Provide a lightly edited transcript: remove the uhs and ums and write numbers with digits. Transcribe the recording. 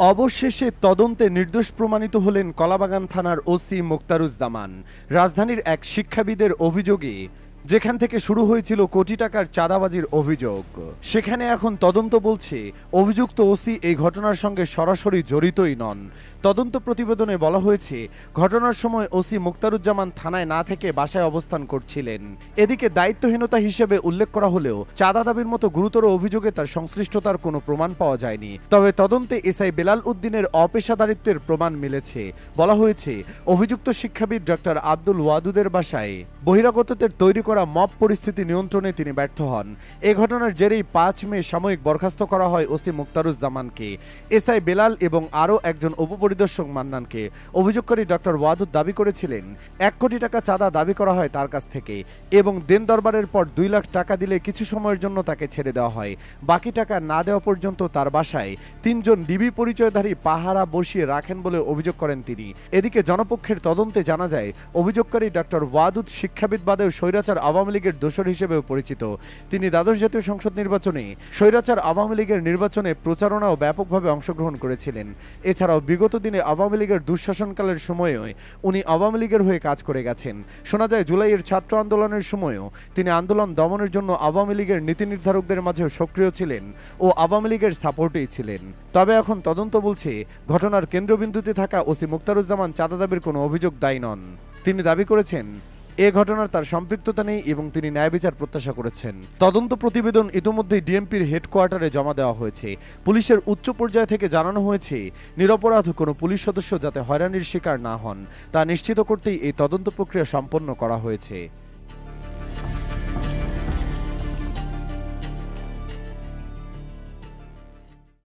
অবশেষে তদন্তে নির্দোষ প্রমাণিত হলেন কলাবাগান থানার ওসি মোক্তারুজ্জামান। রাজধানীর এক শিক্ষাবিদের অভিযোগে যেখান থেকে শুরু হয়েছিল কোটি টাকার চাঁদাবাজির অভিযোগ, সেখানে এখন তদন্ত বলছে অভিযুক্ত ওসি এই ঘটনার সঙ্গে সরাসরি জড়িতই নন। তদন্ত প্রতিবেদনে বলা হয়েছে, ঘটনার সময় ওসি মোক্তারুজ্জামান থানায় না থেকে বাসায় অবস্থান করছিলেন। এদিকে দায়িত্বহীনতা হিসেবে উল্লেখ করা হলেও চাঁদা দাবির মতো গুরুতর অভিযোগে তার সংশ্লিষ্টতার কোনো প্রমাণ পাওয়া যায়নি। তবে তদন্তে এসআই বেলাল উদ্দিনের অপেশাদারিত্বের প্রমাণ মিলেছে। বলা হয়েছে, অভিযুক্ত শিক্ষাবিদ ডক্টর আব্দুল ওয়াদুদের বাসায় বহিরাগতদের তৈরি করা মব পরিস্থিতি নিয়ন্ত্রণে তিনি ব্যর্থ হন। এ ঘটনার জেরেই ৫ মে সাময়িক বরখাস্ত করা হয় ওসি মোক্তারুজ্জামানকে। এসআই বেলাল এবং আরও একজন উপপরিদর্শক মান্নানকে। অভিযোগকারী ডক্টর ওয়াদুদ দাবি করেছিলেন ১ কোটি টাকা চাঁদা দাবি করা হয় তার কাছ থেকে এবং দেন দরবারের পর ২ লাখ টাকা দিলে কিছু সময়ের জন্য তাকে ছেড়ে দেওয়া হয়। বাকি টাকা না দেওয়া পর্যন্ত তার বাসায় ৩ জন ডিবি পরিচয়ধারী পাহারা বসিয়ে রাখেন বলে অভিযোগ করেন তিনি। এদিকে জনপক্ষের তদন্তে জানা যায়, অভিযোগকারী ডক্টর ওয়াদুদ শিক্ষাবিদ বাদেও স্বৈরাচার আওয়ামী লীগের দোসর হিসেবেও পরিচিত। তিনি দ্বাদশ জাতীয় সংসদ নির্বাচনে স্বৈরাচার আওয়ামী লীগের নির্বাচনে প্রচারণাও ব্যাপকভাবে অংশগ্রহণ করেছিলেন। এছাড়াও বিগত দিনে আওয়ামী লীগের দুঃশাসনকালের সময়েও উনি আওয়ামী লীগের হয়ে কাজ করে গেছেন। শোনা যায়, জুলাইয়ের ছাত্র আন্দোলনের সময়ও তিনি আন্দোলন দমনের জন্য আওয়ামী লীগের নীতি নির্ধারকদের মাঝেও সক্রিয় ছিলেন ও আওয়ামী লীগের সাপোর্টেই ছিলেন। তবে এখন তদন্ত বলছে, ঘটনার কেন্দ্রবিন্দুতে থাকা ওসি মোক্তারুজ্জামান চাঁদা দাবির কোনো অভিযোগ দায়ী নন। তিনি দাবি করেছেন এ ঘটনার তার সম্পৃক্ততা নেই এবং তিনি ন্যায় বিচার প্রত্যাশা করেছেন। তদন্ত প্রতিবেদন ইতিমধ্যেই ডিএমপির হেডকোয়ার্টারে জমা দেওয়া হয়েছে। পুলিশের উচ্চ পর্যায় থেকে জানানো হয়েছে, নিরপরাধ কোনো পুলিশ সদস্য যাতে হয়রানির শিকার না হন তা নিশ্চিত করতেই এই তদন্ত প্রক্রিয়া সম্পন্ন করা হয়েছে।